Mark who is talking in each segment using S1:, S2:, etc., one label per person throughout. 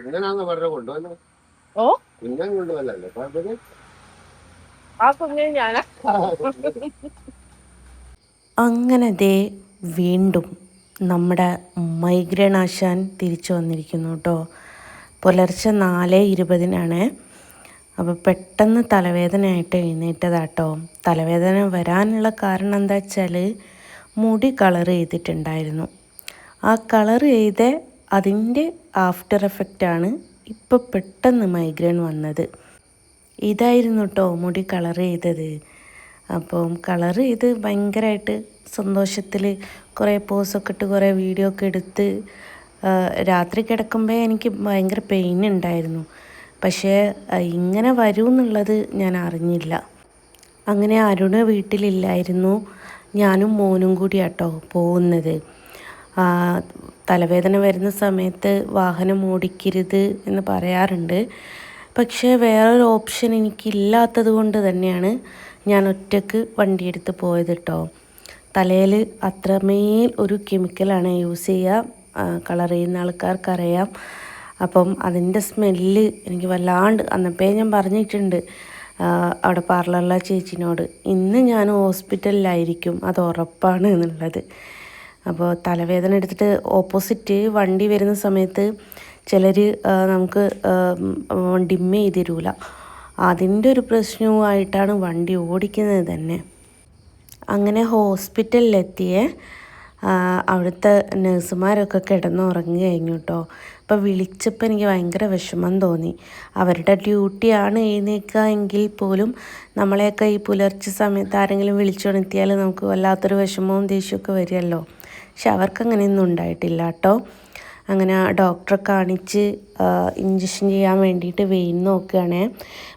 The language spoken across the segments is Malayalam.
S1: ഇങ്ങനാന്ന് പറഞ്ഞ കൊണ്ടുവന്നു.
S2: ഓ
S1: കുഞ്ഞൻ കൊണ്ടുവന്നല്ലേ
S2: ആ കുഞ്ഞ് ഞാനാ.
S3: അങ്ങനെ ദേ വീണ്ടും നമ്മുടെ മൈഗ്രേൺ ആശാൻ തിരിച്ചു വന്നിരിക്കുന്നു കേട്ടോ. പുലർച്ചെ 4:20 അപ്പോൾ പെട്ടെന്ന് തലവേദനയായിട്ട് എഴുന്നേറ്റതാട്ടോ. തലവേദന വരാനുള്ള കാരണം എന്താ വെച്ചാൽ മുടി കളർ ചെയ്തിട്ടുണ്ടായിരുന്നു. ആ കളർ ചെയ്ത അതിൻ്റെ ആഫ്റ്റർ എഫക്റ്റാണ് ഇപ്പോൾ പെട്ടെന്ന് മൈഗ്രെയിൻ വന്നത്. ഇതായിരുന്നു കേട്ടോ മുടി കളർ ചെയ്തത്. അപ്പം കളർ ചെയ്ത് ഭയങ്കരമായിട്ട് സന്തോഷത്തിൽ കുറേ പോസൊക്കെ ഇട്ട് കുറേ വീഡിയോ ഒക്കെ എടുത്ത് രാത്രി കിടക്കുമ്പോൾ എനിക്ക് ഭയങ്കര പെയിൻ ഉണ്ടായിരുന്നു. പക്ഷേ ഇങ്ങനെ വരും എന്നുള്ളത് ഞാൻ അറിഞ്ഞില്ല. അങ്ങനെ അരുണ് വീട്ടിലില്ലായിരുന്നു. ഞാനും മോനും കൂടി കേട്ടോ പോകുന്നത്. തലവേദന വരുന്ന സമയത്ത് വാഹനം ഓടിക്കരുത് എന്ന് പറയാറുണ്ട്. പക്ഷേ വേറൊരു ഓപ്ഷൻ എനിക്കില്ലാത്തത് കൊണ്ട് തന്നെയാണ് ഞാൻ ഒറ്റയ്ക്ക് വണ്ടിയെടുത്ത് പോയത് കേട്ടോ. തലയിൽ അത്രമേൽ ഒരു കെമിക്കലാണ് യൂസ് ചെയ്യുക. കളർ ചെയ്യുന്ന ആൾക്കാർക്കറിയാം. അപ്പം അതിൻ്റെ സ്മെല്ല് എനിക്ക് വല്ലാണ്ട് അന്നപ്പേ ഞാൻ പറഞ്ഞിട്ടുണ്ട് അവിടെ പാർലറിലെ ചേച്ചിനോട്, ഇന്ന് ഞാൻ ഹോസ്പിറ്റലിലായിരിക്കും, അത് ഉറപ്പാണ് എന്നുള്ളത്. അപ്പോൾ തലവേദന എടുത്തിട്ട് ഓപ്പോസിറ്റ് വണ്ടി വരുന്ന സമയത്ത് ചിലർ നമുക്ക് ഡിം ചെയ്ത് തരൂല. അതിൻ്റെ ഒരു പ്രശ്നവുമായിട്ടാണ് വണ്ടി ഓടിക്കുന്നത് തന്നെ. അങ്ങനെ ഹോസ്പിറ്റലിലെത്തിയേ അവിടുത്തെ നഴ്സുമാരൊക്കെ കിടന്നുറങ്ങി കഴിഞ്ഞു കേട്ടോ. അപ്പോൾ വിളിച്ചപ്പോൾ എനിക്ക് ഭയങ്കര വിഷമം തോന്നി. അവരുടെ ഡ്യൂട്ടിയാണ് എഴുന്നേൽക്കുക എങ്കിൽ പോലും നമ്മളെയൊക്കെ ഈ പുലർച്ചെ സമയത്ത് ആരെങ്കിലും വിളിച്ചുണർത്തിയാൽ നമുക്ക് വല്ലാത്തൊരു വിഷമവും ദേഷ്യമൊക്കെ വരുമല്ലോ. പക്ഷെ അവർക്കങ്ങനെയൊന്നും ഉണ്ടായിട്ടില്ല കേട്ടോ. അങ്ങനെ ഡോക്ടറെ കാണിച്ച് ഇഞ്ചക്ഷൻ ചെയ്യാൻ വേണ്ടിയിട്ട് വെയിൻ നോക്കുകയാണേ.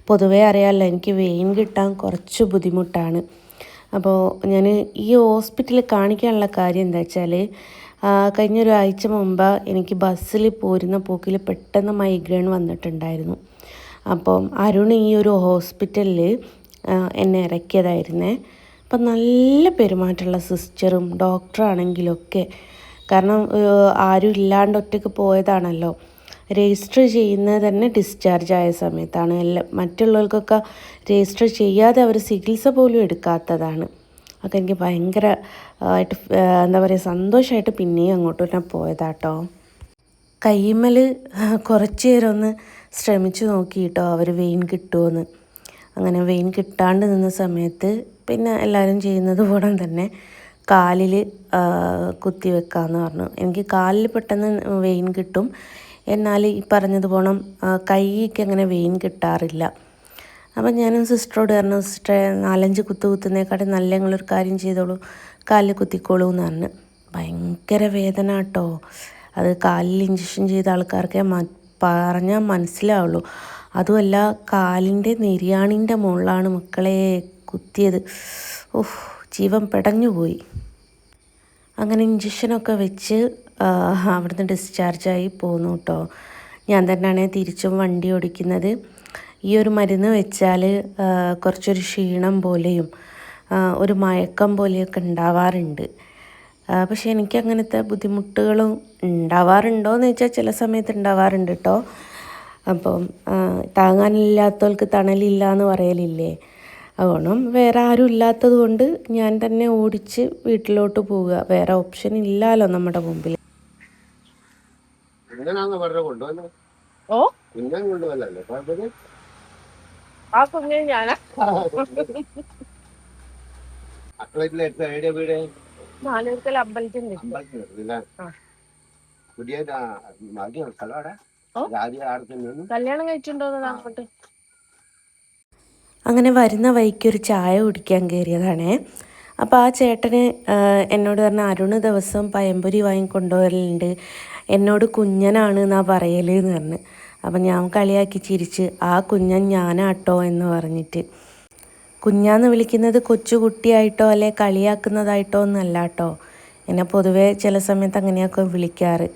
S3: പൊതുവേ അറിയാമല്ലോ, എനിക്ക് വെയിൻ കിട്ടാൻ കുറച്ച് ബുദ്ധിമുട്ടാണ്. അപ്പോൾ ഞാൻ ഈ ഹോസ്പിറ്റലിൽ കാണിക്കാനുള്ള കാര്യം എന്താ വെച്ചാൽ കഴിഞ്ഞൊരു ആഴ്ച മുമ്പ് എനിക്ക് ബസ്സിൽ പോരുന്ന പോക്കിൽ പെട്ടെന്ന് മൈഗ്രെയിൻ വന്നിട്ടുണ്ടായിരുന്നു. അപ്പം അരുൺ ഈ ഒരു ഹോസ്പിറ്റലിൽ എന്നെ ഇറക്കിയതായിരുന്നേ. അപ്പം നല്ല പെരുമാറ്റമുള്ള സിസ്റ്ററും ഡോക്ടറാണെങ്കിലൊക്കെ, കാരണം ആരും ഇല്ലാണ്ട് ഒറ്റയ്ക്ക് പോയതാണല്ലോ. രജിസ്റ്റർ ചെയ്യുന്നത് തന്നെ ഡിസ്ചാർജ് ആയ സമയത്താണ്. മറ്റുള്ളവർക്കൊക്കെ രജിസ്റ്റർ ചെയ്യാതെ അവർ ചികിത്സ പോലും എടുക്കാത്തതാണ്. അതൊക്കെ എനിക്ക് ഭയങ്കര ആയിട്ട് എന്താ പറയുക സന്തോഷമായിട്ട് പിന്നെയും അങ്ങോട്ട് തന്നെ പോയതാട്ടോ. കയ്യുമ്മൽ കുറച്ച് നേരം ഒന്ന് ശ്രമിച്ചു നോക്കി കേട്ടോ അവർ വെയിൻ കിട്ടുമോയെന്ന്. അങ്ങനെ വെയിൻ കിട്ടാണ്ട് നിന്ന സമയത്ത് പിന്നെ എല്ലാവരും ചെയ്യുന്നത് പോലെ തന്നെ കാലിൽ കുത്തി വെക്കാമെന്ന് പറഞ്ഞു. എനിക്ക് കാലിൽ പെട്ടെന്ന് വെയിൻ കിട്ടും, എന്നാൽ ഈ പറഞ്ഞതുപോലെ കൈക്ക് അങ്ങനെ വെയിൻ കിട്ടാറില്ല. അപ്പം ഞാനും സിസ്റ്ററോട് പറഞ്ഞു, സിസ്റ്ററെ 4-5 കുത്തുന്നേക്കാട്ടും നല്ല ഞങ്ങളൊരു കാര്യം ചെയ്തോളൂ, കാലിൽ കുത്തിക്കോളൂ എന്ന് പറഞ്ഞു. ഭയങ്കര വേദന കേട്ടോ. അത് കാലിൽ ഇഞ്ചക്ഷൻ ചെയ്ത ആൾക്കാർക്കേ പറഞ്ഞാൽ മനസ്സിലാവുള്ളൂ. അതുമല്ല, കാലിൻ്റെ നെരിയാണിൻ്റെ മുകളിലാണ് മക്കളെ കുത്തിയത്. ഓഹ്, ജീവൻ പെടഞ്ഞു പോയി. അങ്ങനെ ഇഞ്ചക്ഷനൊക്കെ വെച്ച് അവിടുന്ന് ഡിസ്ചാർജായി പോന്നു കേട്ടോ. ഞാൻ തന്നെയാണ് തിരിച്ചും വണ്ടി ഓടിക്കുന്നത്. ഈ ഒരു മരുന്ന് വെച്ചാൽ കുറച്ചൊരു ക്ഷീണം പോലെയും ഒരു മയക്കം പോലെയൊക്കെ ഉണ്ടാവാറുണ്ട്. പക്ഷേ എനിക്ക് അങ്ങനത്തെ ബുദ്ധിമുട്ടുകളും ഉണ്ടാവാറുണ്ടോയെന്ന് വെച്ചാൽ ചില സമയത്ത് ഉണ്ടാവാറുണ്ട് കേട്ടോ. അപ്പം താങ്ങാനില്ലാത്തവർക്ക് തണലില്ല എന്ന് പറയലില്ലേ. അതുകൊണ്ടും വേറെ ആരും ഇല്ലാത്തത് കൊണ്ട് ഞാൻ തന്നെ ഓടിച്ച് വീട്ടിലോട്ട് പോവുക. വേറെ ഓപ്ഷൻ ഇല്ലല്ലോ നമ്മുടെ മുമ്പിൽ.
S1: ഇങ്ങനാന്ന് പറഞ്ഞ കൊണ്ടുവന്നു.
S2: ഓ
S1: കുഞ്ഞൻ കൊണ്ടുവന്നല്ലേ
S2: ആ കുഞ്ഞ് ഞാനാ.
S1: അക്കളത്തിലെടുത്ത ഐഡിയ വീട്
S2: നാലുപേർക്കൽ അമ്പലത്തിന്റെ
S1: പുതിയ മതിയോ സ്ഥലം ആദ്യം ആർക്കും
S2: കല്യാണം കഴിച്ചിട്ടുണ്ടോന്ന് അങ്ങോട്ട്.
S3: അങ്ങനെ വരുന്ന വഴിക്കൊരു ചായ കുടിക്കാൻ കയറിയതാണേ. അപ്പോൾ ആ ചേട്ടന് എന്നോട് പറഞ്ഞ അരുണ് ദിവസം പഴംപൊരി വാങ്ങിക്കൊണ്ടുവരലുണ്ട്, എന്നോട് കുഞ്ഞനാണ് എന്നാ പറയൽ എന്ന് പറഞ്ഞ്. അപ്പം ഞാൻ കളിയാക്കി ചിരിച്ച്, ആ കുഞ്ഞൻ ഞാനാട്ടോ എന്ന് പറഞ്ഞിട്ട്. കുഞ്ഞാന്ന് വിളിക്കുന്നത് കൊച്ചു കുട്ടിയായിട്ടോ അല്ലെ കളിയാക്കുന്നതായിട്ടോ ഒന്നല്ല കേട്ടോ. എന്നെ പൊതുവേ ചില സമയത്ത് അങ്ങനെയൊക്കെ വിളിക്കാറ്.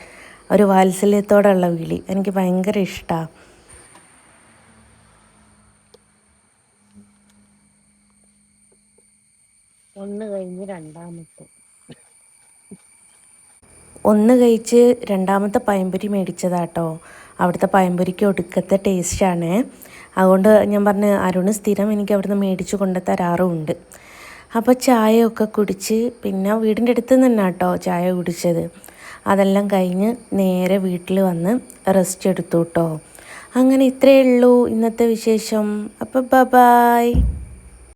S3: ഒരു വാത്സല്യത്തോടുള്ള വിളി എനിക്ക് ഭയങ്കര ഇഷ്ടമാണ്.
S2: ഒന്ന് കഴിഞ്ഞ് രണ്ടാമത്തെ.
S3: ഒന്ന് കഴിച്ച് രണ്ടാമത്തെ പഴംപൊരി മേടിച്ചതാട്ടോ. അവിടുത്തെ പഴംപൊരിക്ക് ഒടുക്കത്തെ ടേസ്റ്റാണ്. അതുകൊണ്ട് ഞാൻ പറഞ്ഞ് അരുണ് സ്ഥിരം എനിക്ക് അവിടുന്ന് മേടിച്ച് കൊണ്ട് തരാറുമുണ്ട്. അപ്പോൾ ചായയൊക്കെ കുടിച്ച്, പിന്നെ വീടിൻ്റെ അടുത്ത് നിന്ന് തന്നെ കേട്ടോ ചായ കുടിച്ചത്. അതെല്ലാം കഴിഞ്ഞ് നേരെ വീട്ടിൽ വന്ന് റെസ്റ്റ് എടുത്തു കേട്ടോ. അങ്ങനെ ഇത്രയേ ഉള്ളൂ ഇന്നത്തെ വിശേഷം. അപ്പോൾ ബൈ.